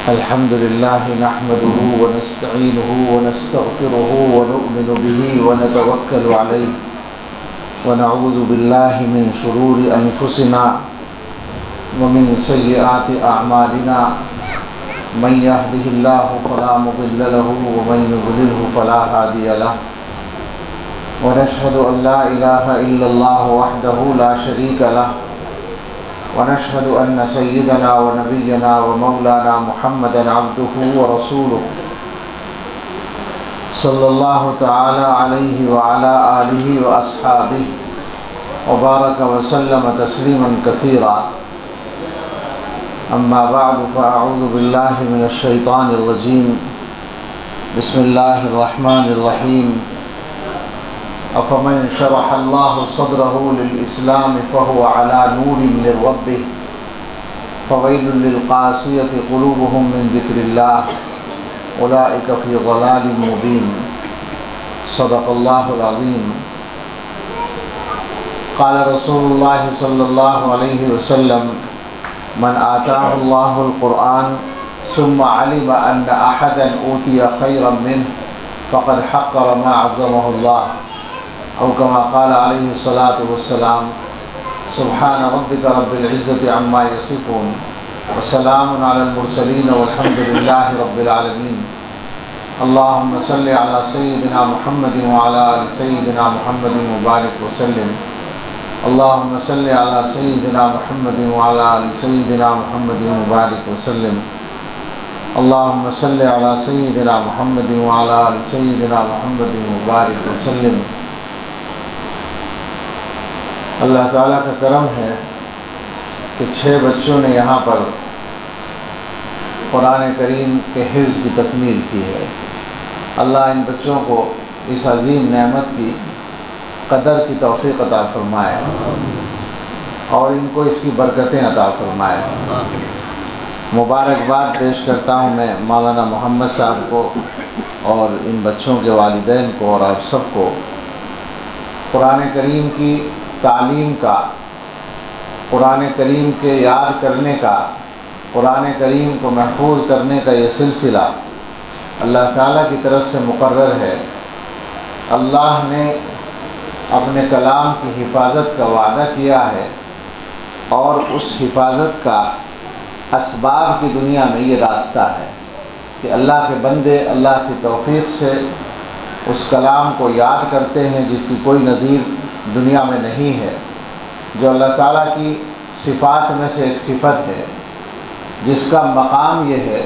الحمد لله نحمده ونستعينه ونستغفره ونؤمن به ونتوكل عليه ونعوذ بالله من شرور أنفسنا ومن سيئات أعمالنا من يهده الله فلا مضل له ومن يضلله فلا هادي له ونشهد أن لا إله إلا الله وحده لا شريك له ونشهد أن سيدنا ونبينا ومولانا محمدا عبده ورسوله صلى الله تعالى عليه وعلى آله وأصحابه وبارك وسلم تسليما كثيرا. أما بعد فأعوذ بالله من الشيطان الرجيم. بسم الله الرحمن الرحيم. أفمن شرح الله صدره للإسلام فهو على نور من ربه فويل للقاسية قلوبهم من ذكر الله أولئك في ضلال مبين. صدق الله العظيم. قال رسول الله صلى الله عليه وسلم من آتاه الله القرآن ثم علم أن أحدا أوتي خيرا منه فقد حقر ما عظمه الله أو كما قال عليه الصلاة والسلام. سبحان ربك رب العزة عما يصفون وسلام على المرسلين والحمد لله رب العالمين. اللهم صل على سيدنا محمد وعلى آل سيدنا محمد وبارك وسلم. اللهم صل على سيدنا محمد وعلى آل سيدنا محمد وبارك وسلم. اللهم صل على سيدنا محمد وعلى آل سيدنا محمد وبارك وسلم. اللہ تعالیٰ کا کرم ہے کہ 6 بچوں نے یہاں پر قرآن کریم کے حفظ کی تکمیل کی ہے. اللہ ان بچوں کو اس عظیم نعمت کی قدر کی توفیق عطا فرمائے اور ان کو اس کی برکتیں عطا فرمائے. مبارکباد پیش کرتا ہوں میں مولانا محمد صاحب کو اور ان بچوں کے والدین کو اور آپ سب کو. قرآن کریم کی تعلیم کا، قرآن کریم کے یاد کرنے کا، قرآن کریم کو محفوظ کرنے کا یہ سلسلہ اللہ تعالیٰ کی طرف سے مقرر ہے. اللہ نے اپنے کلام کی حفاظت کا وعدہ کیا ہے اور اس حفاظت کا اسباب کی دنیا میں یہ راستہ ہے کہ اللہ کے بندے اللہ کی توفیق سے اس کلام کو یاد کرتے ہیں جس کی کوئی نظیر دنیا میں نہیں ہے، جو اللہ تعالیٰ کی صفات میں سے ایک صفت ہے، جس کا مقام یہ ہے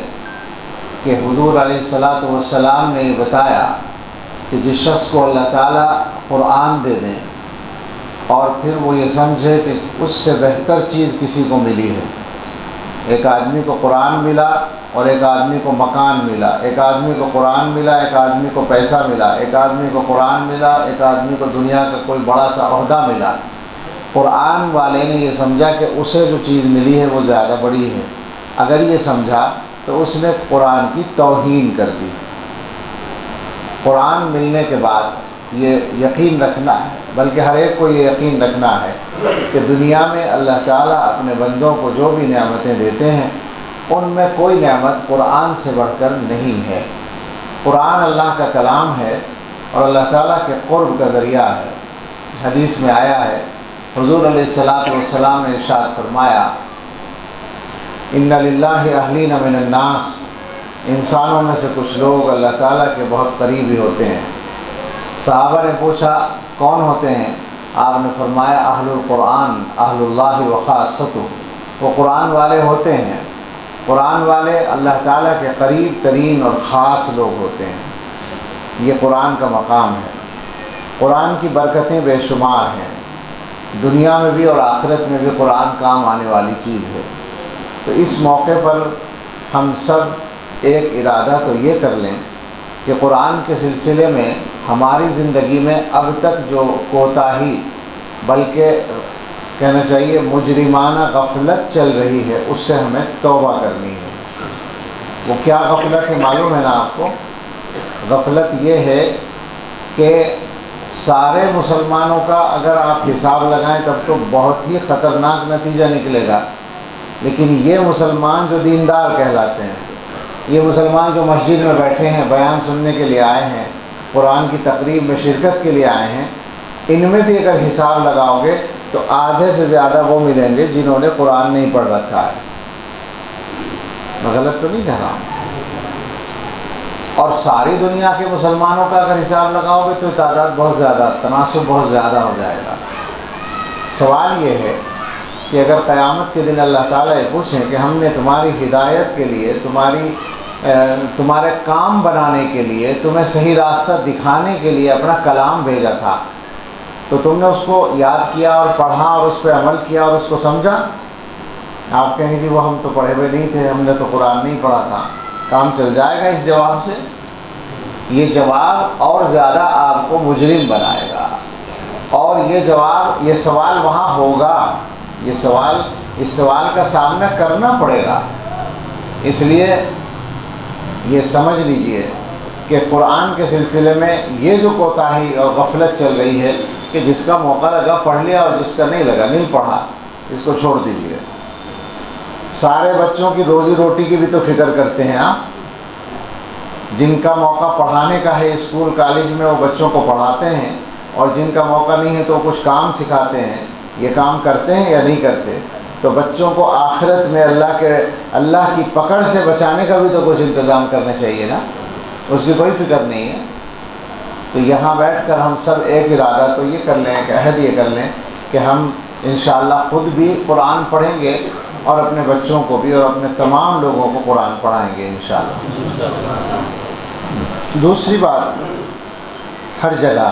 کہ حضور علیہ السلام نے یہ بتایا کہ جس شخص کو اللہ تعالیٰ قرآن دے دیں اور پھر وہ یہ سمجھے کہ اس سے بہتر چیز کسی کو ملی ہے. ایک آدمی کو قرآن ملا اور ایک آدمی کو مکان ملا، ایک آدمی کو قرآن ملا، ایک آدمی کو پیسہ ملا، ایک آدمی کو قرآن ملا، ایک آدمی کو دنیا کا کوئی بڑا سا عہدہ ملا. قرآن والے نے یہ سمجھا کہ اسے جو چیز ملی ہے وہ زیادہ بڑی ہے. اگر یہ سمجھا تو اس نے قرآن کی توہین کر دی. قرآن ملنے کے بعد یہ یقین رکھنا ہے، بلکہ ہر ایک کو یہ یقین رکھنا ہے کہ دنیا میں اللہ تعالیٰ اپنے بندوں کو جو بھی نعمتیں دیتے ہیں ان میں کوئی نعمت قرآن سے بڑھ کر نہیں ہے. قرآن اللہ کا کلام ہے اور اللہ تعالیٰ کے قرب کا ذریعہ ہے. حدیث میں آیا ہے، حضور علیہ السلام نے ارشاد فرمایا ان للہ اہلین من الناس، انسانوں میں سے کچھ لوگ اللہ تعالیٰ کے بہت قریبی ہوتے ہیں. صحابہ نے پوچھا کون ہوتے ہیں؟ آپ نے فرمایا اہل القرآن اہل اللہ و خاصتہ، وہ قرآن والے ہوتے ہیں. قرآن والے اللہ تعالیٰ کے قریب ترین اور خاص لوگ ہوتے ہیں. یہ قرآن کا مقام ہے. قرآن کی برکتیں بے شمار ہیں، دنیا میں بھی اور آخرت میں بھی قرآن کام آنے والی چیز ہے. تو اس موقع پر ہم سب ایک ارادہ تو یہ کر لیں کہ قرآن کے سلسلے میں ہماری زندگی میں اب تک جو کوتاہی بلکہ کہنا چاہیے مجرمانہ غفلت چل رہی ہے اس سے ہمیں توبہ کرنی ہے. وہ کیا غفلت ہے معلوم ہے نا آپ کو؟ غفلت یہ ہے کہ سارے مسلمانوں کا اگر آپ حساب لگائیں تب تو بہت ہی خطرناک نتیجہ نکلے گا، لیکن یہ مسلمان جو دیندار کہلاتے ہیں یہ مسلمان جو مسجد میں بیٹھے ہیں، بیان سننے کے لیے آئے ہیں، قرآن کی تقریب میں شرکت کے لیے آئے ہیں، ان میں بھی اگر حساب لگاؤ گے تو آدھے سے زیادہ وہ ملیں گے جنہوں نے قرآن نہیں پڑھ رکھا ہے۔ میں غلط تو نہیں کہہ رہا ہوں؟ اور ساری دنیا کے مسلمانوں کا اگر حساب لگاؤ گے تو تعداد بہت زیادہ، تناسب بہت زیادہ ہو جائے گا۔ سوال یہ ہے کہ اگر قیامت کے دن اللہ تعالیٰ یہ پوچھیں کہ ہم نے تمہاری ہدایت کے لیے، تمہارے کام بنانے کے لیے، تمہیں صحیح راستہ دکھانے کے لیے اپنا کلام بھیجا تھا، تو تم نے اس کو یاد کیا اور پڑھا اور اس پہ عمل کیا اور اس کو سمجھا؟ آپ کہیں جی وہ ہم تو پڑھے ہوئے نہیں تھے، ہم نے تو قرآن نہیں پڑھا تھا۔ کام چل جائے گا اس جواب سے؟ یہ جواب اور زیادہ آپ کو مجرم بنائے گا، اور یہ سوال وہاں ہوگا، اس سوال کا سامنا کرنا پڑے گا۔ اس لیے یہ سمجھ لیجئے کہ قرآن کے سلسلے میں یہ جو کوتاہی اور غفلت چل رہی ہے کہ جس کا موقع لگا پڑھ لیا اور جس کا نہیں لگا نہیں پڑھا، اس کو چھوڑ دیجئے۔ سارے بچوں کی روزی روٹی کی بھی تو فکر کرتے ہیں آپ، جن کا موقع پڑھانے کا ہے اسکول کالج میں وہ بچوں کو پڑھاتے ہیں، اور جن کا موقع نہیں ہے تو کچھ کام سکھاتے ہیں۔ یہ کام کرتے ہیں یا نہیں کرتے؟ تو بچوں کو آخرت میں اللہ کی پکڑ سے بچانے کا بھی تو کچھ انتظام کرنا چاہیے نا، اس کی کوئی فکر نہیں ہے۔ تو یہاں بیٹھ کر ہم سب ایک ارادہ تو یہ کر لیں، ایک عہد یہ کر لیں کہ ہم انشاءاللہ خود بھی قرآن پڑھیں گے اور اپنے بچوں کو بھی اور اپنے تمام لوگوں کو قرآن پڑھائیں گے انشاءاللہ۔ دوسری بات، ہر جگہ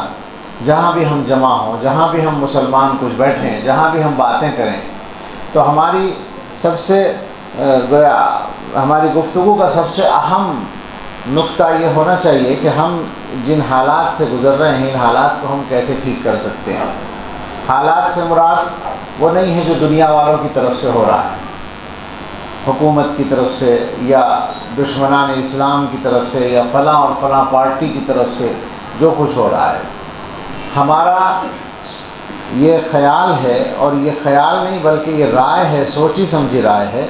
جہاں بھی ہم جمع ہوں، جہاں بھی ہم مسلمان کچھ بیٹھیں، جہاں بھی ہم باتیں کریں، تو ہماری ہماری گفتگو کا سب سے اہم نقطہ یہ ہونا چاہیے کہ ہم جن حالات سے گزر رہے ہیں ان حالات کو ہم کیسے ٹھیک کر سکتے ہیں۔ حالات سے مراد وہ نہیں ہے جو دنیا والوں کی طرف سے ہو رہا ہے، حکومت کی طرف سے یا دشمنان اسلام کی طرف سے یا فلاں اور فلاں پارٹی کی طرف سے جو کچھ ہو رہا ہے۔ ہمارا یہ خیال ہے، اور یہ خیال نہیں بلکہ یہ رائے ہے، سوچی سمجھی رائے ہے،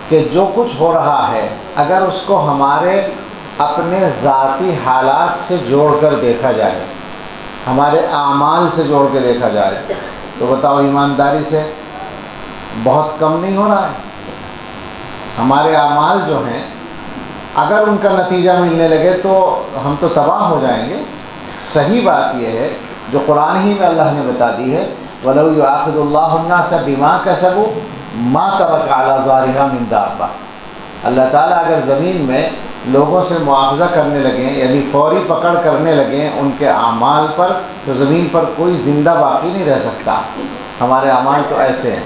کہ جو کچھ ہو رہا ہے اگر اس کو ہمارے اپنے ذاتی حالات سے جوڑ کر دیکھا جائے، ہمارے اعمال سے جوڑ کے دیکھا جائے، تو بتاؤ ایمانداری سے بہت کم نہیں ہو رہا ہے؟ ہمارے اعمال جو ہیں اگر ان کا نتیجہ ملنے لگے تو ہم تو تباہ ہو جائیں گے۔ صحیح بات یہ ہے جو قرآن ہی میں اللہ نے بتا دی ہے، وَلَوْ يُؤَاخِذُ اللَّهُ النَّاسَ بِمَا كَسَبُوا مَا تَرَكَ عَلَى ظَهْرِهَا مِن دَابَّةٍ۔ اللہ تعالیٰ اگر زمین میں لوگوں سے مواخذہ کرنے لگیں، یعنی فوری پکڑ کرنے لگیں ان کے اعمال پر، تو زمین پر کوئی زندہ باقی نہیں رہ سکتا۔ ہمارے اعمال تو ایسے ہیں۔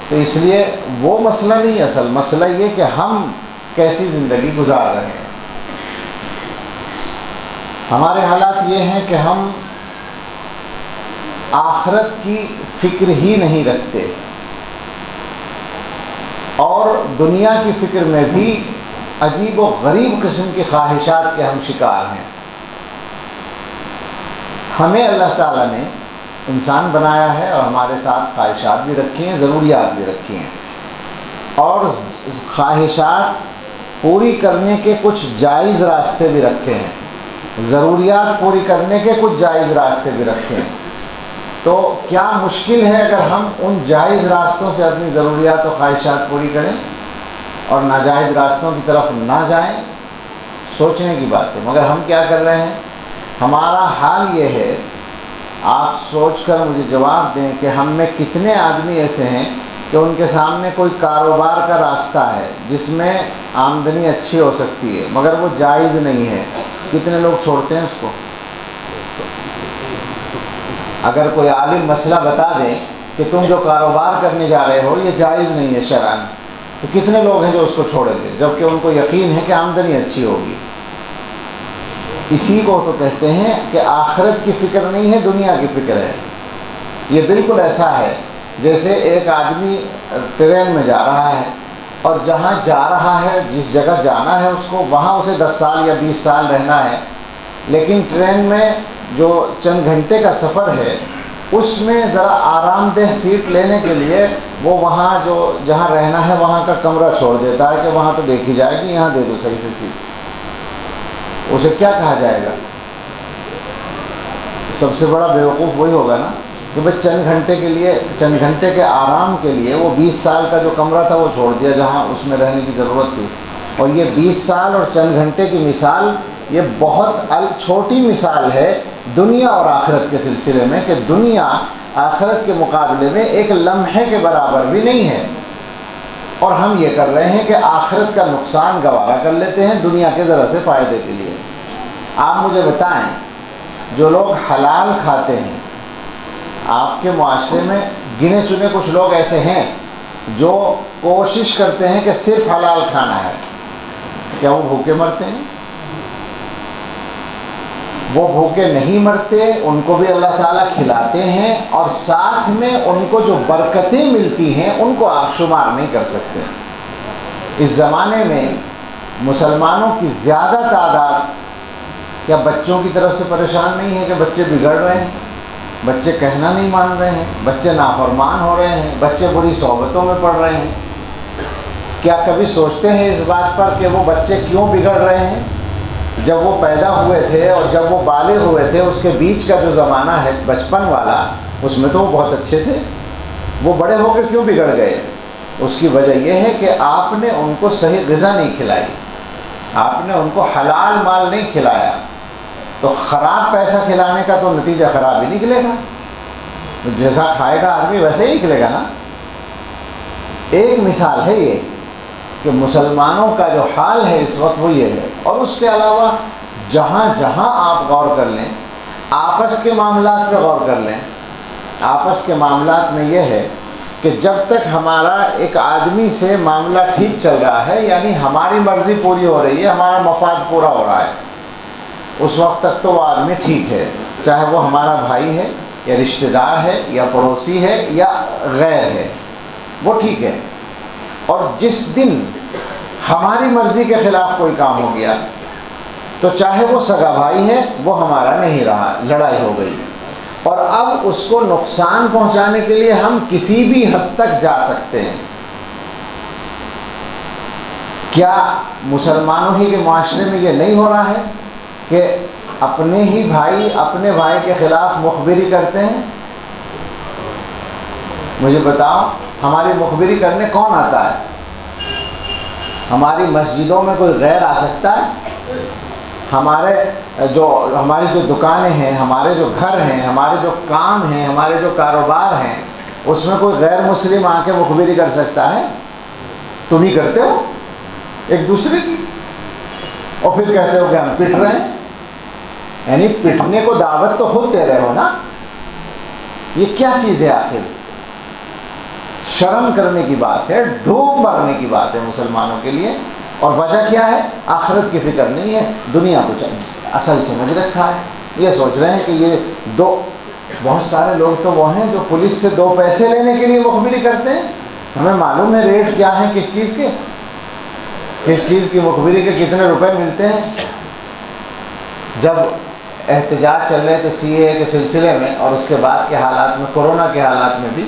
تو اس لیے وہ مسئلہ نہیں، اصل مسئلہ یہ کہ ہم کیسی زندگی گزار رہے ہیں۔ ہمارے حالات یہ ہیں کہ ہم آخرت کی فکر ہی نہیں رکھتے، اور دنیا کی فکر میں بھی عجیب و غریب قسم کی خواہشات کے ہم شکار ہیں۔ ہمیں اللہ تعالیٰ نے انسان بنایا ہے اور ہمارے ساتھ خواہشات بھی رکھی ہیں، ضروریات بھی رکھی ہیں، اور خواہشات پوری کرنے کے کچھ جائز راستے بھی رکھے ہیں، ضروریات پوری کرنے کے کچھ جائز راستے بھی رکھے ہیں۔ تو کیا مشکل ہے اگر ہم ان جائز راستوں سے اپنی ضروریات و خواہشات پوری کریں اور ناجائز راستوں کی طرف نہ جائیں؟ سوچنے کی بات ہے۔ مگر ہم کیا کر رہے ہیں؟ ہمارا حال یہ ہے، آپ سوچ کر مجھے جواب دیں کہ ہم میں کتنے آدمی ایسے ہیں کہ ان کے سامنے کوئی کاروبار کا راستہ ہے جس میں آمدنی اچھی ہو سکتی ہے مگر وہ جائز نہیں ہے، کتنے لوگ چھوڑتے ہیں اس کو؟ اگر کوئی عالم مسئلہ بتا دیں کہ تم جو کاروبار کرنے جا رہے ہو یہ جائز نہیں ہے شرعاً، تو کتنے لوگ ہیں جو اس کو چھوڑیں گے جبکہ ان کو یقین ہے کہ آمدنی اچھی ہوگی؟ اسی کو تو کہتے ہیں کہ آخرت کی فکر نہیں ہے، دنیا کی فکر ہے۔ یہ بالکل ایسا ہے جیسے ایک آدمی ٹرین میں جا رہا ہے اور جہاں جا رہا ہے، جس جگہ جانا ہے اس کو، وہاں اسے 10 سال یا 20 سال رہنا ہے، لیکن ٹرین میں جو چند گھنٹے کا سفر ہے اس میں ذرا آرام دہ سیٹ لینے کے لیے وہ وہاں جہاں رہنا ہے وہاں کا کمرہ چھوڑ دیتا ہے کہ وہاں تو دیکھی جائے گی، یہاں دے دو صحیح سے سیٹ۔ اسے کیا کہا جائے گا؟ سب سے بڑا بیوقوف وہی ہوگا نا کہ بھائی چند گھنٹے کے آرام کے لیے وہ 20 سال کا جو کمرہ تھا وہ چھوڑ دیا جہاں اس میں رہنے کی ضرورت تھی۔ اور یہ 20 سال اور چند گھنٹے کی مثال یہ بہت چھوٹی مثال ہے دنیا اور آخرت کے سلسلے میں، کہ دنیا آخرت کے مقابلے میں ایک لمحے کے برابر بھی نہیں ہے، اور ہم یہ کر رہے ہیں کہ آخرت کا نقصان گوارا کر لیتے ہیں دنیا کے ذرا سے فائدے کے لیے۔ آپ مجھے بتائیں، جو لوگ حلال کھاتے ہیں، آپ کے معاشرے میں گنے چنے کچھ لوگ ایسے ہیں جو کوشش کرتے ہیں کہ صرف حلال کھانا ہے، کیا وہ بھوکے مرتے ہیں؟ وہ بھوکے نہیں مرتے، ان کو بھی اللہ تعالیٰ کھلاتے ہیں، اور ساتھ میں ان کو جو برکتیں ملتی ہیں ان کو آپ شمار نہیں کر سکتے۔ اس زمانے میں مسلمانوں کی زیادہ تعداد کیا بچوں کی طرف سے پریشان نہیں ہے کہ بچے بگڑ رہے ہیں، بچے کہنا نہیں مان رہے ہیں، بچے نافرمان ہو رہے ہیں، بچے بری صحبتوں میں پڑ رہے ہیں؟ کیا کبھی سوچتے ہیں اس بات پر کہ وہ بچے کیوں بگڑ رہے ہیں؟ جب وہ پیدا ہوئے تھے اور جب وہ بالغ ہوئے تھے اس کے بیچ کا جو زمانہ ہے بچپن والا، اس میں تو وہ بہت اچھے تھے، وہ بڑے ہو کے کیوں بگڑ گئے؟ اس کی وجہ یہ ہے کہ آپ نے ان کو صحیح غذا نہیں کھلائی، آپ نے ان کو حلال مال نہیں کھلایا، تو خراب پیسہ کھلانے کا تو نتیجہ خراب ہی نکلے گا، جیسا کھائے گا آدمی ویسے ہی نکلے گا نا۔ ایک مثال ہے یہ کہ مسلمانوں کا جو حال ہے اس وقت وہ یہ ہے، اور اس کے علاوہ جہاں جہاں آپ غور کر لیں، آپس کے معاملات پہ غور کر لیں، آپس کے معاملات میں یہ ہے کہ جب تک ہمارا ایک آدمی سے معاملہ ٹھیک چل رہا ہے، یعنی ہماری مرضی پوری ہو رہی ہے، ہمارا مفاد پورا ہو رہا ہے، اس وقت تک تو وہ آدمی ٹھیک ہے، چاہے وہ ہمارا بھائی ہے یا رشتہ دار ہے یا پڑوسی ہے یا غیر ہے، وہ ٹھیک ہے۔ اور جس دن ہماری مرضی کے خلاف کوئی کام ہو گیا تو چاہے وہ سگا بھائی ہے وہ ہمارا نہیں رہا، لڑائی ہو گئی، اور اب اس کو نقصان پہنچانے کے لیے ہم کسی بھی حد تک جا سکتے ہیں۔ کیا مسلمانوں ہی کے معاشرے میں یہ نہیں ہو رہا ہے کہ اپنے ہی بھائی اپنے بھائی کے خلاف مخبری کرتے ہیں؟ مجھے بتاؤ، ہماری مخبری کرنے کون آتا ہے؟ ہماری مسجدوں میں کوئی غیر آ سکتا ہے؟ ہماری جو دکانیں ہیں، ہمارے جو گھر ہیں، ہمارے جو کام ہیں، ہمارے جو کاروبار ہیں، اس میں کوئی غیر مسلم آ کے مخبری کر سکتا ہے؟ تم ہی کرتے ہو ایک دوسرے کی، اور پھر کہتے ہو کہ ہم پٹ رہے ہیں، یعنی پٹنے کو دعوت تو خود دے رہے ہو نا۔ یہ کیا چیز ہے آخر؟ شرم کرنے کی بات ہے، ڈھوم مارنے کی بات ہے مسلمانوں کے لیے، اور وجہ کیا ہے؟ آخرت کی فکر نہیں ہے، دنیا کو اصل سمجھ رکھا ہے۔ یہ سوچ رہے ہیں کہ یہ بہت سارے لوگ تو وہ ہیں جو پولیس سے 2 پیسے لینے کے لیے مخبری کرتے ہیں۔ ہمیں معلوم ہے ریٹ کیا ہے، کس چیز کی مخبری کے کتنے روپے ملتے ہیں۔ جب احتجاج چل رہے تھے سی اے کے سلسلے میں، اور اس کے بعد کے حالات میں، کورونا کے حالات میں بھی،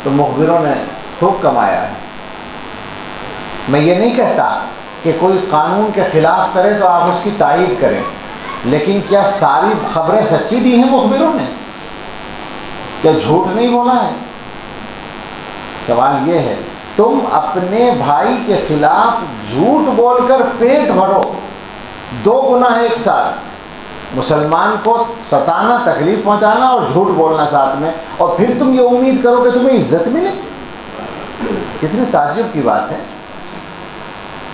تو مخبروں نے خوب کمایا ہے۔ میں یہ نہیں کہتا کہ کوئی قانون کے خلاف کرے تو آپ اس کی تائید کریں، لیکن کیا ساری خبریں سچی دی ہیں مخبروں نے؟ کیا جھوٹ نہیں بولا ہے؟ سوال یہ ہے، تم اپنے بھائی کے خلاف جھوٹ بول کر پیٹ بھرو، 2 گناہ ایک ساتھ، مسلمان کو ستانا، تکلیف پہنچانا اور جھوٹ بولنا ساتھ میں، اور پھر تم یہ امید کرو کہ تمہیں عزت ملے۔ کتنی تعجب کی بات ہے،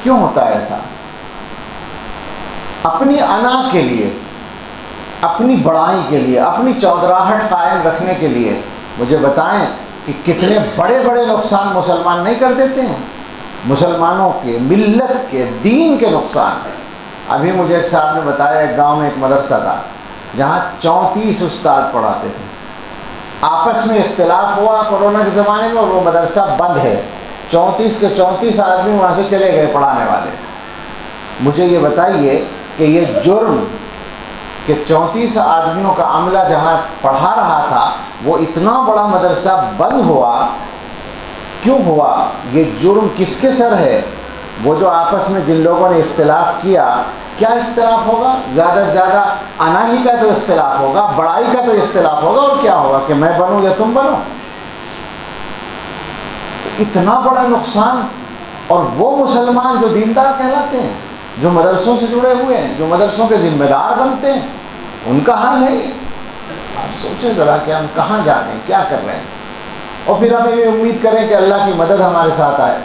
کیوں ہوتا ہے ایسا؟ اپنی انا کے لیے، اپنی بڑائی کے لیے، اپنی چودراہٹ قائم رکھنے کے لیے، مجھے بتائیں کہ کتنے بڑے بڑے نقصان مسلمان نہیں کر دیتے ہیں، مسلمانوں کے، ملت کے، دین کے نقصان۔ ابھی مجھے ایک صاحب نے بتایا، ایک گاؤں میں ایک مدرسہ تھا جہاں 34 استاد پڑھاتے تھے، آپس میں اختلاف ہوا کورونا کے زمانے میں، اور وہ مدرسہ بند ہے، 34 کے 34 آدمی وہاں سے چلے گئے پڑھانے والے۔ مجھے یہ بتائیے کہ یہ جرم کہ 34 آدمیوں کا عملہ جہاں پڑھا رہا تھا وہ اتنا بڑا مدرسہ بند ہوا، کیوں ہوا؟ یہ جرم کس کے سر ہے؟ وہ جو آپس میں جن لوگوں نے اختلاف کیا، کیا اختلاف ہوگا؟ زیادہ سے زیادہ اناہی کا تو اختلاف ہوگا، بڑائی کا تو اختلاف ہوگا، اور کیا ہوگا کہ میں بنوں یا تم بنو؟ اتنا بڑا نقصان، اور وہ مسلمان جو دیندار کہلاتے ہیں، جو مدرسوں سے جڑے ہوئے ہیں، جو مدرسوں کے ذمہ دار بنتے ہیں، ان کا حال ہے۔ آپ سوچیں ذرا کہ ہم کہاں جا رہے ہیں، کیا کر رہے ہیں، اور پھر ہمیں یہ امید کریں کہ اللہ کی مدد ہمارے ساتھ آئے۔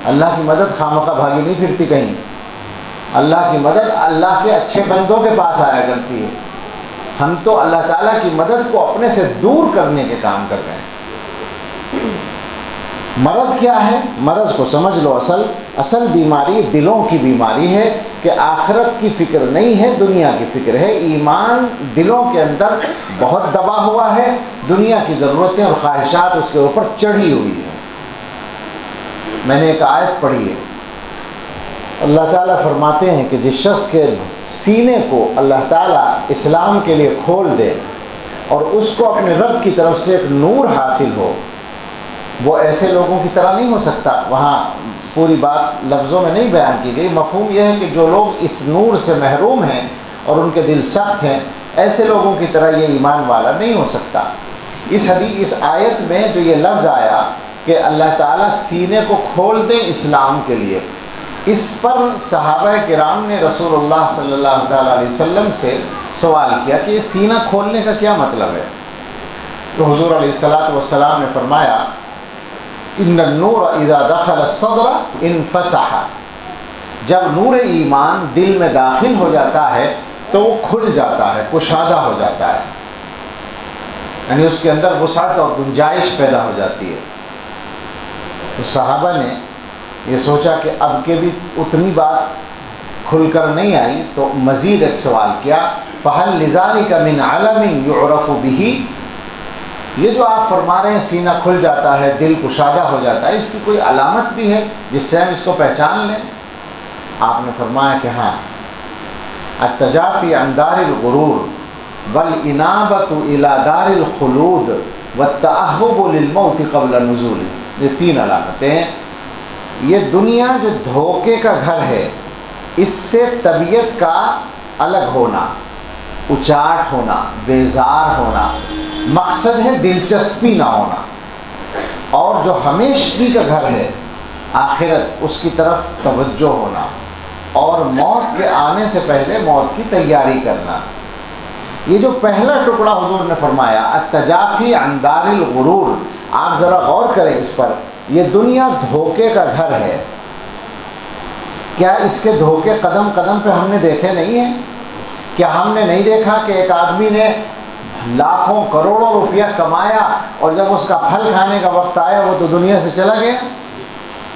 اللہ کی مدد خامخواہ بھاگی نہیں پھرتی کہیں، اللہ کی مدد اللہ کے اچھے بندوں کے پاس آیا کرتی ہے۔ ہم تو اللہ تعالیٰ کی مدد کو اپنے سے دور کرنے کے کام کر رہے ہیں۔ مرض کیا ہے؟ مرض کو سمجھ لو، اصل بیماری دلوں کی بیماری ہے کہ آخرت کی فکر نہیں ہے، دنیا کی فکر ہے۔ ایمان دلوں کے اندر بہت دبا ہوا ہے، دنیا کی ضرورتیں اور خواہشات اس کے اوپر چڑھی ہوئی ہیں۔ میں نے ایک آیت پڑھی ہے، اللہ تعالیٰ فرماتے ہیں کہ جس شخص کے سینے کو اللہ تعالیٰ اسلام کے لیے کھول دے اور اس کو اپنے رب کی طرف سے ایک نور حاصل ہو، وہ ایسے لوگوں کی طرح نہیں ہو سکتا۔ وہاں پوری بات لفظوں میں نہیں بیان کی گئی، مفہوم یہ ہے کہ جو لوگ اس نور سے محروم ہیں اور ان کے دل سخت ہیں، ایسے لوگوں کی طرح یہ ایمان والا نہیں ہو سکتا۔ اس آیت میں جو یہ لفظ آیا کہ اللہ تعالیٰ سینے کو کھول دیں اسلام کے لیے، اس پر صحابہ کرام نے رسول اللہ صلی اللہ تعالیٰ علیہ وسلم سے سوال کیا کہ یہ سینہ کھولنے کا کیا مطلب ہے؟ تو حضور علیہ السلام نے فرمایا ان النور اذا دخل الصدر انفسح، جب نور ایمان دل میں داخل ہو جاتا ہے تو وہ کھل جاتا ہے، کشادہ ہو جاتا ہے، یعنی اس کے اندر وسعت اور گنجائش پیدا ہو جاتی ہے۔ تو صحابہ نے یہ سوچا کہ اب کے بھی اتنی بات کھل کر نہیں آئی، تو مزید ایک سوال کیا، فَهَلْ لِذَلِكَ مِنْ عَلَمٍ يُعْرَفُ بِهِ، یہ جو آپ فرما رہے ہیں سینہ کھل جاتا ہے، دل کشادہ ہو جاتا ہے، اس کی کوئی علامت بھی ہے جس سے ہم اس کو پہچان لیں؟ آپ نے فرمایا کہ ہاں، التجافی عن دار الغرور والانابۃ الی دار الخلود والتأہب للموت قبل نزول، یہ 3 علامتیں ہیں۔ یہ دنیا جو دھوکے کا گھر ہے، اس سے طبیعت کا الگ ہونا، اچاٹ ہونا، بیزار ہونا، مقصد ہے دلچسپی نہ ہونا، اور جو ہمیشگی کا گھر ہے آخرت، اس کی طرف توجہ ہونا، اور موت کے آنے سے پہلے موت کی تیاری کرنا۔ یہ جو پہلا ٹکڑا حضور نے فرمایا التجافی عن دار الغرور، آپ ذرا غور کریں اس پر، یہ دنیا دھوکے کا گھر ہے۔ کیا اس کے دھوکے قدم قدم پہ ہم نے دیکھے نہیں ہیں؟ کیا ہم نے نہیں دیکھا کہ ایک آدمی نے لاکھوں کروڑوں روپیہ کمایا اور جب اس کا پھل کھانے کا وقت آیا وہ تو دنیا سے چلا گیا؟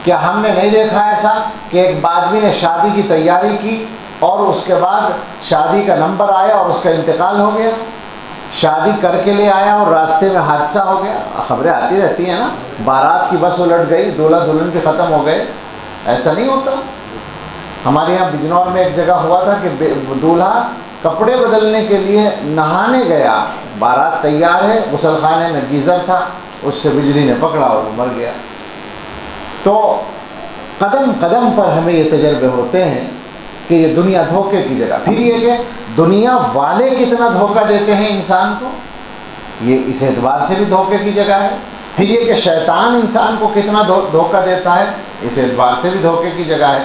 کیا ہم نے نہیں دیکھا ایسا کہ ایک آدمی نے شادی کی تیاری کی اور اس کے بعد شادی کا نمبر آیا اور اس کا انتقال ہو گیا؟ شادی کر کے لے آیا اور راستے میں حادثہ ہو گیا، خبریں آتی رہتی ہیں نا، بارات کی بس الٹ گئی، دولہا دلہن بھی ختم ہو گئے، ایسا نہیں ہوتا؟ ہمارے یہاں بجنور میں ایک جگہ ہوا تھا کہ دولہا کپڑے بدلنے کے لیے نہانے گیا، بارات تیار ہے، غسل خانے میں گیزر تھا، اس سے بجلی نے پکڑا اور وہ مر گیا۔ تو قدم قدم پر ہمیں یہ تجربے ہوتے ہیں کہ یہ دنیا دھوکے کی جگہ۔ پھر یہ کہ دنیا والے کتنا دھوکہ دیتے ہیں انسان کو، یہ اس اعتبار سے بھی دھوکے کی جگہ ہے۔ پھر یہ کہ شیطان انسان کو کتنا دھوکہ دیتا ہے، اس اعتبار سے بھی دھوکے کی جگہ ہے۔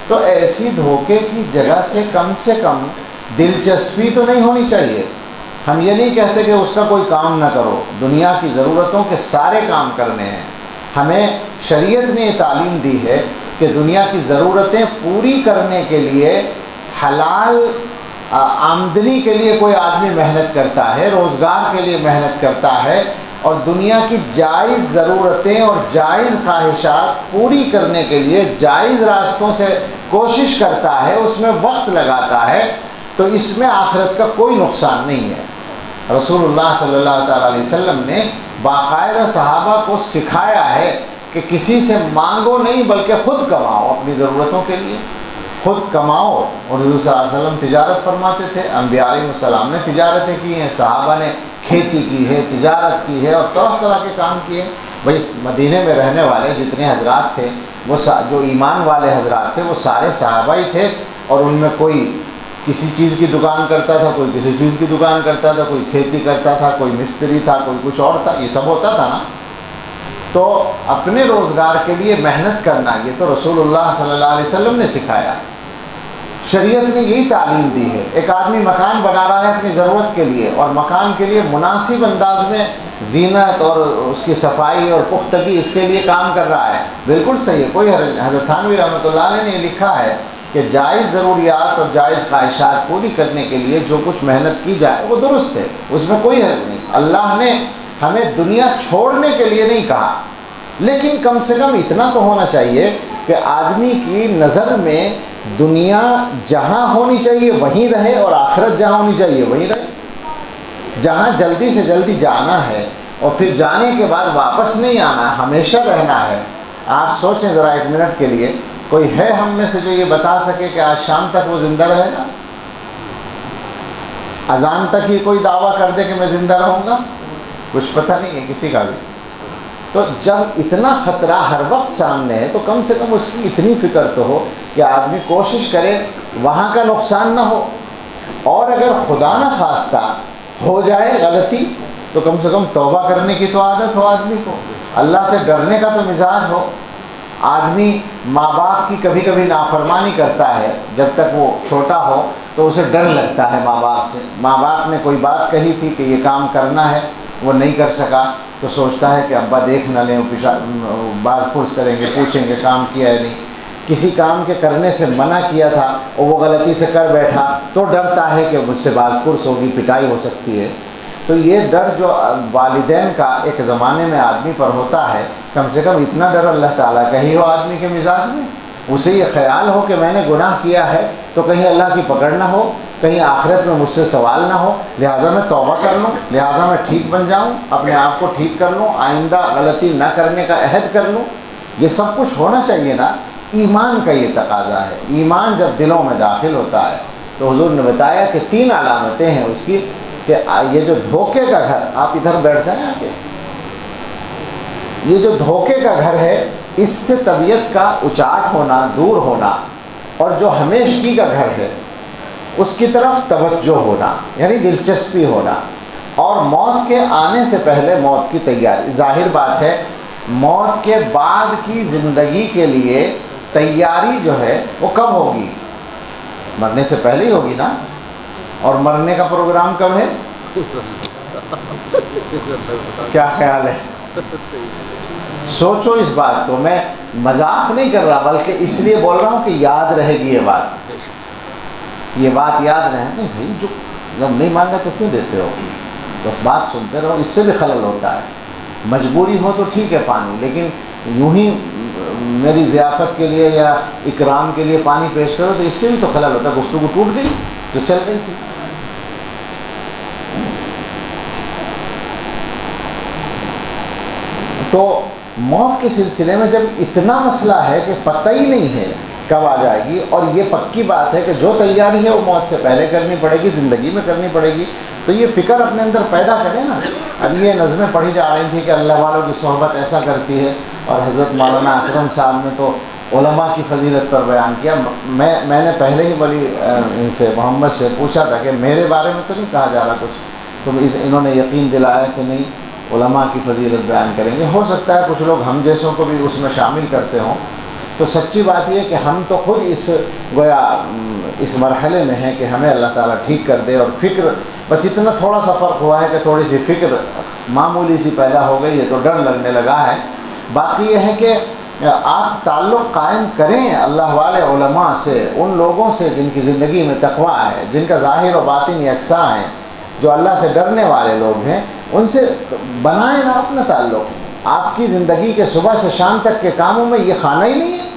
تو ایسی دھوکے کی جگہ سے کم دلچسپی تو نہیں ہونی چاہیے۔ ہم یہ نہیں کہتے کہ اس کا کوئی کام نہ کرو، دنیا کی ضرورتوں کے سارے کام کرنے ہیں۔ ہمیں شریعت نے یہ تعلیم دی ہے کہ دنیا کی ضرورتیں پوری کرنے کے لیے حلال آمدنی کے لیے کوئی آدمی محنت کرتا ہے، روزگار کے لیے محنت کرتا ہے، اور دنیا کی جائز ضرورتیں اور جائز خواہشات پوری کرنے کے لیے جائز راستوں سے کوشش کرتا ہے، اس میں وقت لگاتا ہے، تو اس میں آخرت کا کوئی نقصان نہیں ہے۔ رسول اللہ صلی اللہ تعالیٰ علیہ وسلم نے باقاعدہ صحابہ کو سکھایا ہے کہ کسی سے مانگو نہیں بلکہ خود کماؤ اپنی ضرورتوں کے لیے۔ خود کماؤ، اور حضور صلی اللہ علیہ وسلم تجارت فرماتے تھے، انبیاء علیہ السلام نے تجارتیں کی ہیں، صحابہ نے کھیتی کی ہے، تجارت کی ہے، اور طرح طرح کے کام کیے۔ بھائی مدینے میں رہنے والے جتنے حضرات تھے، وہ جو ایمان والے حضرات تھے، وہ سارے صحابہ ہی تھے، اور ان میں کوئی کسی چیز کی دکان کرتا تھا، کوئی کسی چیز کی دکان کرتا تھا، کوئی کھیتی کرتا تھا، کوئی مستری تھا، کوئی کچھ اور تھا، یہ سب ہوتا تھا نا۔ تو اپنے روزگار کے لیے محنت کرنا، یہ تو رسول اللہ صلی اللہ علیہ وسلم نے سکھایا، شریعت نے یہی تعلیم دی ہے۔ ایک آدمی مکان بنا رہا ہے اپنی ضرورت کے لیے، اور مکان کے لیے مناسب انداز میں زینت اور اس کی صفائی اور پختگی اس کے لیے کام کر رہا ہے، بالکل صحیح ہے، کوئی حرج نہیں۔ حضرت تھانوی رحمۃ اللہ علیہ نے لکھا ہے کہ جائز ضروریات اور جائز خواہشات پوری کرنے کے لیے جو کچھ محنت کی جائے وہ درست ہے، اس میں کوئی حرج نہیں۔ اللہ نے ہمیں دنیا چھوڑنے کے لیے نہیں کہا، لیکن کم سے کم اتنا تو ہونا چاہیے کہ آدمی کی نظر میں دنیا جہاں ہونی چاہیے وہیں رہے، اور آخرت جہاں ہونی چاہیے وہیں رہے۔ جہاں جلدی سے جلدی جانا ہے اور پھر جانے کے بعد واپس نہیں آنا، ہمیشہ رہنا ہے۔ آپ سوچیں ذرا ایک منٹ کے لیے، کوئی ہے ہم میں سے جو یہ بتا سکے کہ آج شام تک وہ زندہ رہے گا؟ اذان تک ہی کوئی دعویٰ کر دے کہ میں زندہ رہوں گا؟ کچھ پتہ نہیں ہے کسی کا بھی۔ تو جب اتنا خطرہ ہر وقت سامنے ہے تو کم سے کم اس کی اتنی فکر تو ہو کہ آدمی کوشش کرے وہاں کا نقصان نہ ہو، اور اگر خدا نہ خواستہ ہو جائے غلطی تو کم سے کم توبہ کرنے کی تو عادت ہو آدمی کو، اللہ سے ڈرنے کا تو مزاج ہو۔ آدمی ماں باپ کی کبھی کبھی نافرمانی کرتا ہے، جب تک وہ چھوٹا ہو تو اسے ڈر لگتا ہے ماں باپ سے۔ ماں باپ نے کوئی بات کہی تھی کہ یہ کام کرنا ہے، وہ نہیں کر سکا تو سوچتا ہے کہ ابا دیکھ نہ لیں، باز پرس کریں گے، پوچھیں گے کام کیا ہے نہیں۔ کسی کام کے کرنے سے منع کیا تھا اور وہ غلطی سے کر بیٹھا تو ڈرتا ہے کہ مجھ سے باز پرس ہوگی، پٹائی ہو سکتی ہے۔ تو یہ ڈر جو والدین کا ایک زمانے میں آدمی پر ہوتا ہے، کم سے کم اتنا ڈر اللہ تعالیٰ کا ہی ہو آدمی کے مزاج میں، اسے یہ خیال ہو کہ میں نے گناہ کیا ہے تو کہیں اللہ کی پکڑ نہ ہو، کہیں آخرت میں مجھ سے سوال نہ ہو، لہٰذا میں توبہ کر لوں، لہٰذا میں ٹھیک بن جاؤں، اپنے آپ کو ٹھیک کر لوں، آئندہ غلطی نہ کرنے کا عہد کر لوں۔ یہ سب کچھ ہونا چاہیے نا، ایمان کا یہ تقاضا ہے۔ ایمان جب دلوں میں داخل ہوتا ہے تو حضور نے بتایا کہ 3 علامتیں ہیں اس کی، کہ یہ جو دھوکے کا گھر، آپ ادھر بیٹھ جائیں آگے، یہ جو دھوکے کا گھر ہے اس سے طبیعت کا اچاٹ ہونا، دور ہونا، اور جو ہمیشگی کا گھر ہے اس کی طرف توجہ ہونا، یعنی دلچسپی ہونا، اور موت کے آنے سے پہلے موت کی تیاری۔ ظاہر بات ہے موت کے بعد کی زندگی کے لیے تیاری جو ہے وہ کب ہوگی؟ مرنے سے پہلے ہی ہوگی نا۔ اور مرنے کا پروگرام کب ہے؟ کیا خیال ہے؟ سوچو اس بات کو، میں مذاق نہیں کر رہا بلکہ اس لیے بول رہا ہوں کہ یاد رہے گی یہ بات یاد رہے۔ نہیں بھائی، جو جب نہیں مانگا تو کیوں دیتے ہو؟ بس بات سنتے رہو، اس سے بھی خلل ہوتا ہے۔ مجبوری ہو تو ٹھیک ہے پانی، لیکن یوں ہی میری ضیافت کے لیے یا اکرام کے لیے پانی پیش کرو تو اس سے بھی تو خلل ہوتا ہے۔ گفتگو ٹوٹ گئی جو چل رہی تھی۔ تو موت کے سلسلے میں جب اتنا مسئلہ ہے کہ پتہ ہی نہیں ہے کب آ جائے گی، اور یہ پکی بات ہے کہ جو تیاری ہے وہ موت سے پہلے کرنی پڑے گی، زندگی میں کرنی پڑے گی، تو یہ فکر اپنے اندر پیدا کریں نا۔ اب یہ نظمیں پڑھی جا رہی تھی کہ اللہ والوں کی صحبت ایسا کرتی ہے، اور حضرت مولانا اکرم صاحب نے تو علماء کی فضیلت پر بیان کیا۔ میں نے پہلے ہی بڑی ان سے محمد سے پوچھا تھا کہ میرے بارے میں تو نہیں کہا جا رہا کچھ، تو انہوں نے یقین دلایا کہ نہیں، علماء کی فضیلت بیان کریں گے۔ ہو سکتا ہے کچھ لوگ ہم جیسوں کو بھی اس میں شامل کرتے ہوں۔ تو سچی بات یہ ہے کہ ہم تو خود اس مرحلے میں ہیں کہ ہمیں اللہ تعالیٰ ٹھیک کر دے، اور فکر بس اتنا تھوڑا سا فرق ہوا ہے کہ تھوڑی سی فکر معمولی سی پیدا ہو گئی ہے تو ڈر لگنے لگا ہے۔ باقی یہ ہے کہ آپ تعلق قائم کریں اللہ والے علماء سے، ان لوگوں سے جن کی زندگی میں تقویٰ ہے، جن کا ظاہر و باطن یکساں ہے، جو اللہ سے ڈرنے والے لوگ ہیں، ان سے بنائیں نا اپنا تعلق۔ آپ کی زندگی کے صبح سے شام تک کے کاموں میں یہ خانہ ہی نہیں ہے۔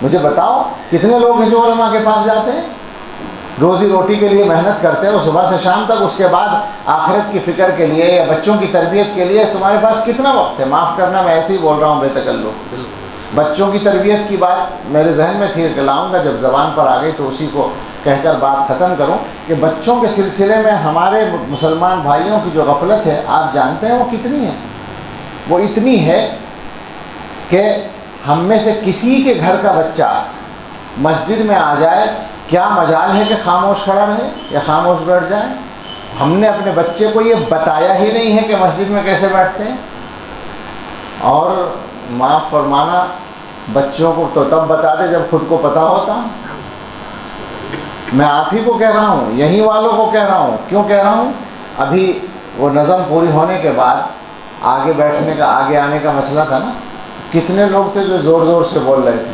مجھے بتاؤ کتنے لوگ ہیں جو علماء کے پاس جاتے ہیں، روزی روٹی کے لیے محنت کرتے ہو صبح سے شام تک، اس کے بعد آخرت کی فکر کے لیے یا بچوں کی تربیت کے لیے تمہارے پاس کتنا وقت ہے؟ معاف کرنا، میں ایسے ہی بول رہا ہوں بے تکلف، بچوں کی تربیت کی بات میرے ذہن میں تھی کہ لاؤں گا، جب زبان پر آ گئی تو اسی کو کہہ کر بات ختم کروں کہ بچوں کے سلسلے میں ہمارے مسلمان بھائیوں کی جو غفلت ہے آپ جانتے ہیں وہ کتنی ہے؟ وہ اتنی ہے کہ ہم میں سے کسی کے گھر کا بچہ مسجد میں آ جائے، کیا مجال ہے کہ خاموش کھڑا رہے یا خاموش بیٹھ جائے؟ ہم نے اپنے بچے کو یہ بتایا ہی نہیں ہے کہ مسجد میں کیسے بیٹھتے ہیں۔ اور معاف فرمانا، بچوں کو تو تب بتاتے جب خود کو پتہ ہوتا۔ میں آپ ہی کو کہہ رہا ہوں، یہیں والوں کو کہہ رہا ہوں۔ کیوں کہہ رہا ہوں؟ ابھی وہ نظم پوری ہونے کے بعد آگے بیٹھنے کا، آگے آنے کا مسئلہ تھا نا، کتنے لوگ تھے جو زور زور سے بول رہے تھے،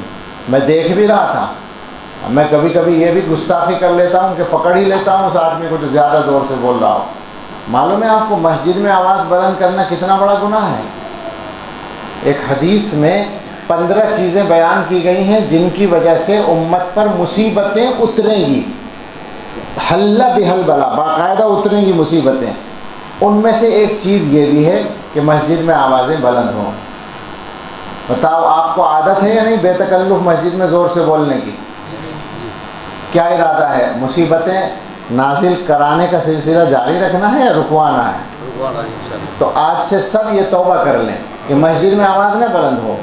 میں دیکھ بھی رہا تھا۔ میں کبھی کبھی یہ بھی گستاخی کر لیتا ہوں کہ پکڑ ہی لیتا ہوں اس آدمی کو جو زیادہ زور سے بول رہا ہو۔ معلوم ہے آپ کو مسجد میں آواز بلند کرنا کتنا بڑا گناہ ہے؟ ایک حدیث میں 15 چیزیں بیان کی گئی ہیں جن کی وجہ سے امت پر مصیبتیں اتریں گی، حل بحل بلا، باقاعدہ اتریں گی مصیبتیں۔ ان میں سے ایک چیز یہ بھی ہے کہ مسجد میں آوازیں بلند ہوں۔ بتاؤ آپ کو عادت ہے یا نہیں بے تکلف مسجد میں زور سے بولنے کی؟ کیا ارادہ ہے؟ مصیبتیں نازل کرانے کا سلسلہ جاری رکھنا ہے یا رکوانا ہے؟ تو آج سے سب یہ توبہ کر لیں کہ مسجد میں آواز نہ بلند ہو۔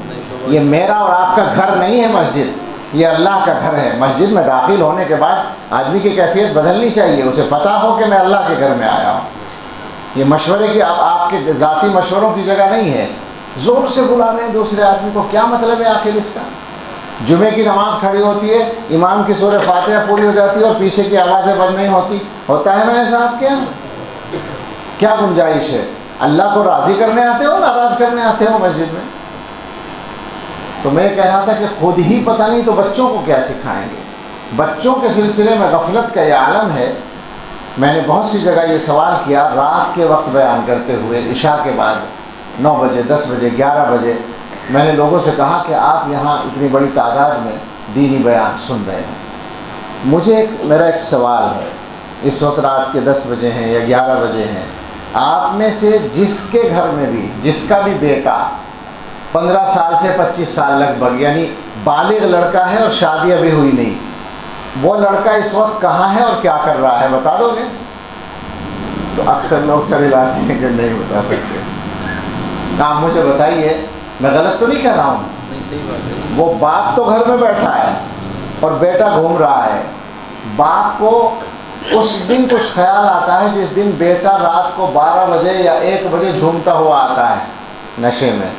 یہ میرا اور آپ کا گھر نہیں ہے مسجد، یہ اللہ کا گھر ہے۔ مسجد میں داخل ہونے کے بعد آدمی کی کیفیت بدلنی چاہیے، اسے پتہ ہو کہ میں اللہ کے گھر میں آیا ہوں۔ یہ مشورے کی آپ کے ذاتی مشوروں کی جگہ نہیں ہے۔ زور سے بلا رہے ہیں دوسرے آدمی کو، کیا مطلب ہے آخر اس کا؟ جمعے کی نماز کھڑی ہوتی ہے، امام کی سورہ فاتحہ پوری ہو جاتی ہے اور پیچھے کی آوازیں بند نہیں ہوتی، ہوتا ہے نا ایسا آپ کے یہاں؟ کیا گنجائش ہے؟ اللہ کو راضی کرنے آتے ہو، ناراض کرنے آتے ہو مسجد میں؟ تو میں کہہ رہا تھا کہ خود ہی پتہ نہیں تو بچوں کو کیا سکھائیں گے؟ بچوں کے سلسلے میں غفلت کا یہ عالم ہے۔ میں نے بہت سی جگہ یہ سوال کیا رات کے وقت بیان کرتے ہوئے، عشاء کے بعد 9 بجے، 10 بجے، 11 بجے، میں نے لوگوں سے کہا کہ آپ یہاں اتنی بڑی تعداد میں دینی بیان سن رہے ہیں، مجھے میرا ایک سوال ہے، اس وقت رات کے 10 بجے ہیں یا 11 بجے ہیں، آپ میں سے جس کے گھر میں بھی، جس کا بھی بیٹا 15 سال سے 25 سال لگ بھگ یعنی بالغ لڑکا ہے اور شادی ابھی ہوئی نہیں، وہ لڑکا اس وقت کہاں ہے اور کیا کر رہا ہے بتا دو گے؟ تو اکثر لوگ سر ہلاتے ہیں کہ نہیں بتا سکتے۔ آپ مجھے بتائیے، میں غلط تو نہیں کہہ رہا ہوں؟ وہ باپ تو گھر میں بیٹھا ہے اور بیٹا گھوم رہا ہے، باپ کو اس دن کچھ خیال آتا ہے جس دن بیٹا رات کو 12 بجے یا 1 بجے جھومتا ہوا آتا ہے نشے میں،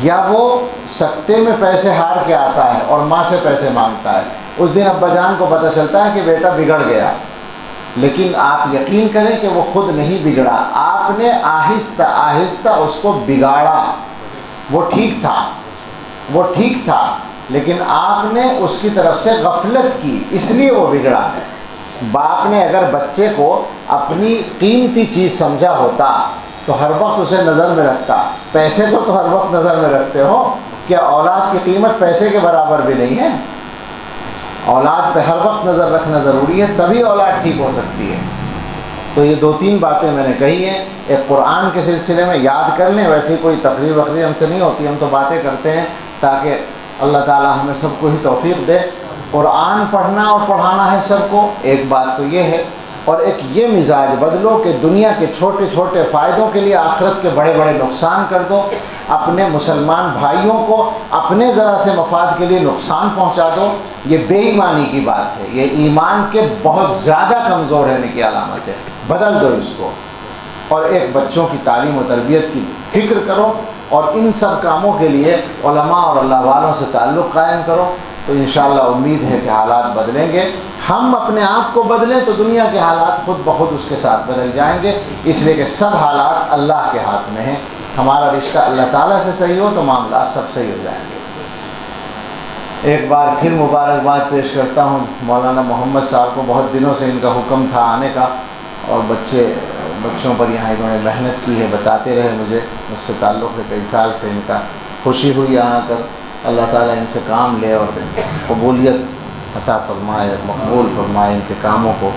یا وہ سکتے میں پیسے ہار کے آتا ہے اور ماں سے پیسے مانگتا ہے، اس دن ابا جان کو پتہ چلتا ہے کہ بیٹا بگڑ گیا۔ لیکن آپ یقین کریں کہ وہ خود نہیں بگڑا، آپ نے آہستہ آہستہ اس کو بگاڑا۔ وہ ٹھیک تھا لیکن آپ نے اس کی طرف سے غفلت کی، اس لیے وہ بگڑا ہے۔ باپ نے اگر بچے کو اپنی قیمتی چیز سمجھا ہوتا تو ہر وقت اسے نظر میں رکھتا۔ پیسے کو تو ہر وقت نظر میں رکھتے ہو، کیا اولاد کی قیمت پیسے کے برابر بھی نہیں ہے؟ اولاد پہ ہر وقت نظر رکھنا ضروری ہے، تبھی اولاد ٹھیک ہو سکتی ہے۔ تو یہ 2-3 باتیں میں نے کہی ہیں، ایک قرآن کے سلسلے میں یاد کر لیں، ویسے کوئی تقریر وقریر ہم سے نہیں ہوتی، ہم تو باتیں کرتے ہیں تاکہ اللہ تعالی ہمیں سب کو ہی توفیق دے۔ قرآن پڑھنا اور پڑھانا ہے سب کو، ایک بات تو یہ ہے، اور ایک یہ مزاج بدلو کہ دنیا کے چھوٹے چھوٹے فائدوں کے لیے آخرت کے بڑے بڑے نقصان کر دو، اپنے مسلمان بھائیوں کو اپنے ذرا سے مفاد کے لیے نقصان پہنچا دو۔ یہ بے ایمانی کی بات ہے، یہ ایمان کے بہت زیادہ کمزور ہونے کی علامت ہے، بدل دو اس کو، اور ایک بچوں کی تعلیم و تربیت کی فکر کرو، اور ان سب کاموں کے لیے علماء اور اللہ والوں سے تعلق قائم کرو، تو انشاءاللہ امید ہے کہ حالات بدلیں گے۔ ہم اپنے آپ کو بدلیں تو دنیا کے حالات خود بخود اس کے ساتھ بدل جائیں گے، اس لیے کہ سب حالات اللہ کے ہاتھ میں ہیں۔ ہمارا رشتہ اللہ تعالیٰ سے صحیح ہو تو معاملات سب صحیح ہو جائیں گے۔ ایک بار پھر مبارکباد پیش کرتا ہوں مولانا محمد صاحب کو، بہت دنوں سے ان کا حکم تھا آنے کا، اور بچوں پر یہاں انہوں نے محنت کی ہے، بتاتے رہے مجھ سے تعلق ہے کئی سال سے ان کا، خوشی ہوئی آ کر۔ اللہ تعالیٰ ان سے کام لے اور قبولیت عطا فرمائے، مقبول فرمائے ان کے کاموں کو،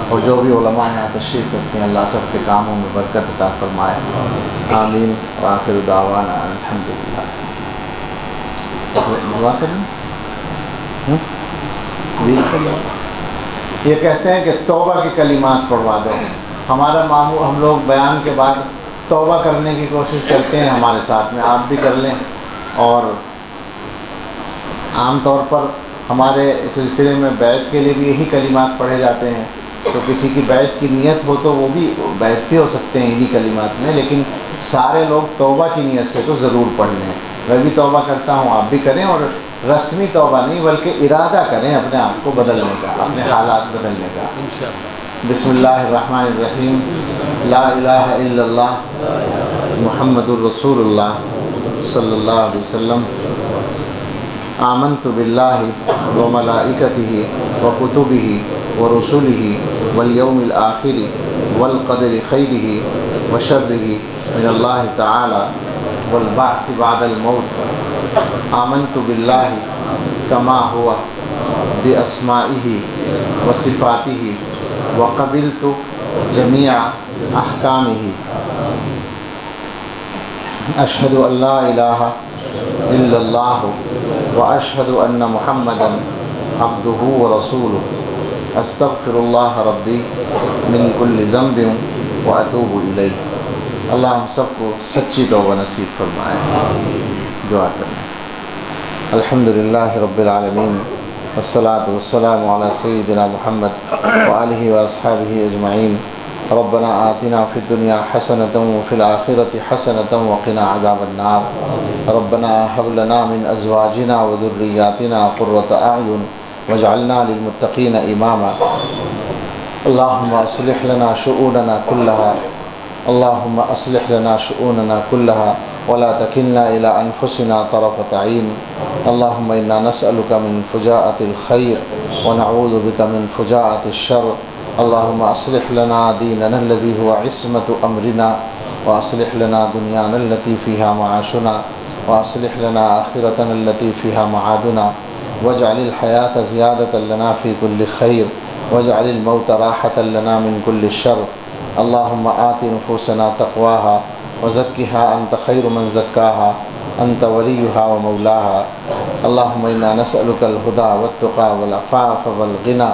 اور جو بھی علماء یہاں تشریف رکھتے ہیں اللہ سب کے کاموں میں برکت عطا فرمائے، آمین۔ وآخر دعوانا الحمدللہ۔ دعا کریں یہ کہتے ہیں کہ توبہ کے کلمات پڑھوا دو. ہمارا معمول ہم لوگ بیان کے بعد توبہ کرنے کی کوشش کرتے ہیں ہمارے ساتھ میں، آپ بھی کر لیں. اور عام طور پر ہمارے سلسلے میں بیعت کے لیے بھی یہی کلمات پڑھے جاتے ہیں، تو کسی کی بیعت کی نیت ہو تو وہ بھی بیعت بھی ہو سکتے ہیں انہی کلمات میں، لیکن سارے لوگ توبہ کی نیت سے تو ضرور پڑھ لیں. میں بھی توبہ کرتا ہوں، آپ بھی کریں، اور رسمی توبہ نہیں بلکہ ارادہ کریں اپنے آپ کو بدلنے کا، اپنے حالات بدلنے کا. بسم اللہ الرحمن الرحیم. لا الہ الا اللہ محمد الرسول اللہ صلی اللہ علیہ وسلم. آمنت باللہ وملائکتہ وکتبہ ورسلہ والیوم الآخر والقدر خیرہ وشرہ من اللہ تعالی والبعث بعد الموت. آمنت باللہ کما ہوا باسمائہ وصفاتہ وقبلت جمیع احکامہ. اشہد ان لا الہ الا اللہ واشہد ان محمدا عبدہ ورسولہ. استغفر اللہ ربی من کل ذنب واتوب الیہ. اللہ ہم سب کو سچی توبہ نصیب فرمائے. دعا کریں. الحمدللہ رب العالمین والصلاة والسلام علی سیدنا محمد وآلہ واصحابہ اجمعین. ربنا آتنا فی الدنیا حسنة وفی الآخرة حسنة وقنا عذاب النار. ربنا هب لنا من ازواجنا وذریاتنا قرة اعین واجعلنا للمتقین اماما. اللہم اصلح لنا شؤوننا كلها اللہم اصلح لنا شؤوننا كلها ولا تکلنا الى انفسنا طرفة عین. اللہم انا نسألک من فجاءة الخیر ونعوذ بک من فجاءة الشر. اللہم اصلح لنا دیننا الذی هو عصمة امرنا واصلح لنا دنیانا التي فيها معاشنا واصلح لنا آخرتنا التي فيها معادنا واجعل الحیاة زیادة لنا في كل خیر واجعل الموت راحة لنا من كل شر. اللہم آت نفوسنا تقواها وزکها انت خیر من زکاها انت ولیها ومولاها. اللہم انا نسألک الہدى والتقى والعفاف والغنى.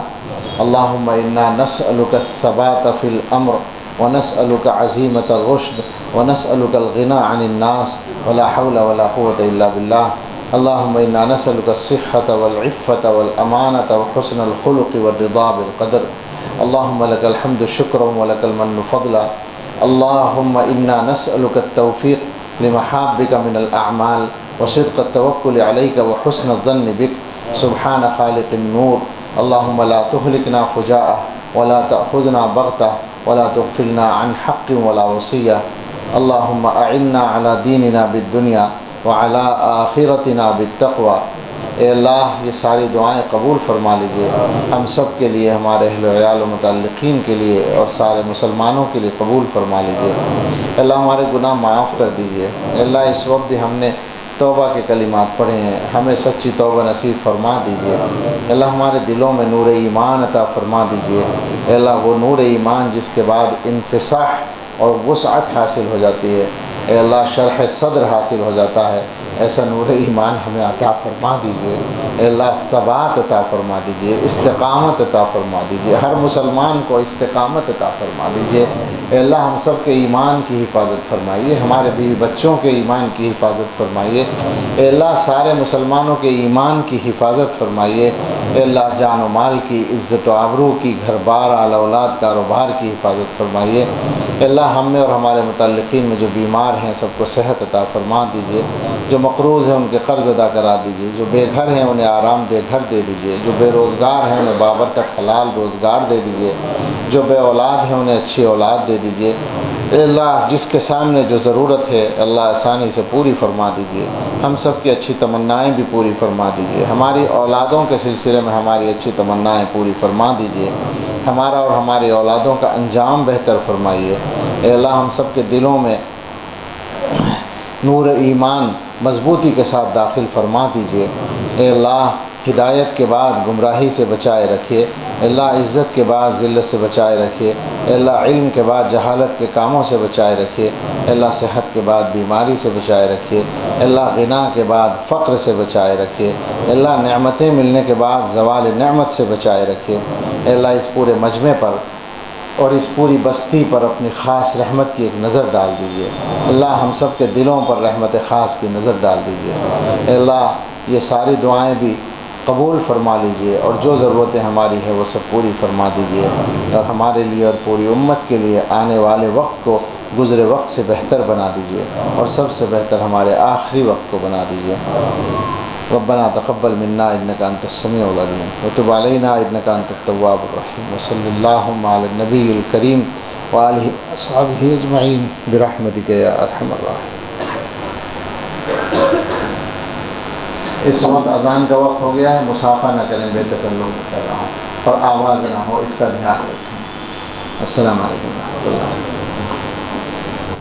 اللہم انا نسألک الثبات فی الامر ونسألک عزیمة الرشد ونسألک الغنى عن الناس ولا حول ولا قوة الا باللہ. اللہم انا نسألک الصحة والعفة والامانة وحسن الخلق والرضا بالقدر. اللہم لک الحمد شکرا ولک المن فضلا. اللہم انا نسألک التوفیق لمحابک من الاعمال وصدق التوکل علیک وحسن الظن بک. سبحان خالق النور. اللہم لا تہلکنا فجاءہ ولا تأخذنا بغتہ ولا تغفلنا عن حق ولا وصیہ. اللہم اعنا علی دیننا بالدنیا وعلی آخرتنا بالتقوی. اے اللہ یہ ساری دعائیں قبول فرما لیجئے ہم سب کے لیے، ہمارے اہل و عیال و متعلقین کے لیے اور سارے مسلمانوں کے لیے قبول فرما لیجئے. اللہ ہمارے گناہ معاف کر دیجئے. اللہ اس وقت بھی ہم نے توبہ کے کلمات پڑھے ہیں، ہمیں سچی توبہ نصیب فرما دیجئے. اللہ ہمارے دلوں میں نور ایمان عطا فرما دیجئے. اللہ وہ نور ایمان جس کے بعد انفساح اور وسعت حاصل ہو جاتی ہے، اے اللہ شرح صدر حاصل ہو جاتا ہے، ایسا نور ایمان ہمیں عطا فرما دیجئے. اے اللہ ثبات عطا فرما دیجئے، استقامت عطا فرما دیجئے، ہر مسلمان کو استقامت عطا فرما دیجئے. اے اللہ ہم سب کے ایمان کی حفاظت فرمائیے، ہمارے بیوی بچوں کے ایمان کی حفاظت فرمائیے. اے اللہ سارے مسلمانوں کے ایمان کی حفاظت فرمائیے. اے اللہ جان و مال کی، عزت و آبرو کی، گھر بار، آل اولاد، کاروبار کی حفاظت فرمائیے. اے اللہ ہم میں اور ہمارے متعلقین میں جو بیمار ہیں سب کو صحت عطا فرما دیجئے. جو مقروض ہیں ان کے قرض ادا کرا دیجئے. جو بے گھر ہیں انہیں آرام دہ گھر دے دیجئے. جو بے روزگار ہیں انہیں بابرکت حلال روزگار دے دیجئے. جو بے اولاد ہیں انہیں اچھی اولاد دے دیجئے. اے اللہ جس کے سامنے جو ضرورت ہے اللہ آسانی سے پوری فرما دیجئے. ہم سب کی اچھی تمنائیں بھی پوری فرما دیجئے. ہماری اولادوں کے سلسلے میں ہماری اچھی تمنائیں پوری فرما دیجئے. ہمارا اور ہماری اولادوں کا انجام بہتر فرمائیے. اے اللہ ہم سب کے دلوں میں نور ایمان مضبوطی کے ساتھ داخل فرما دیجئے. اے اللہ ہدایت کے بعد گمراہی سے بچائے رکھیے، اللہ عزت کے بعد ذلت سے بچائے رکھیے، اللہ علم کے بعد جہالت کے کاموں سے بچائے رکھیے، اللہ صحت کے بعد بیماری سے بچائے رکھیے، اللہ غنا کے بعد فقر سے بچائے رکھیے، اللہ نعمتیں ملنے کے بعد زوال نعمت سے بچائے رکھیے، اللہ اس پورے مجمع پر اور اس پوری بستی پر اپنی خاص رحمت کی ایک نظر ڈال دیجیے، اللہ ہم سب کے دلوں پر رحمت خاص کی نظر ڈال دیجیے، اللہ یہ ساری دعائیں بھی قبول فرما لیجئے، اور جو ضرورتیں ہماری ہے وہ سب پوری فرما دیجئے، اور ہمارے لیے اور پوری امت کے لیے آنے والے وقت کو گزرے وقت سے بہتر بنا دیجئے، اور سب سے بہتر ہمارے آخری وقت کو بنا دیجئے۔ ربنا تقبل منا انک انت السمیع العلیم وتب علینا انک انت التواب الرحیم، وصلی اللہم علی النبی الکریم وآلہ وصحبہ اجمعین برحمتک یا ارحم الراحمین۔ اس وقت اذان کا وقت ہو گیا ہے، مصافحہ نہ کریں، بے تکلم کر رہا ہوں، اور آواز نہ ہو، اس کا دھیان رکھیں۔ السلام علیکم و رحمۃ اللہ۔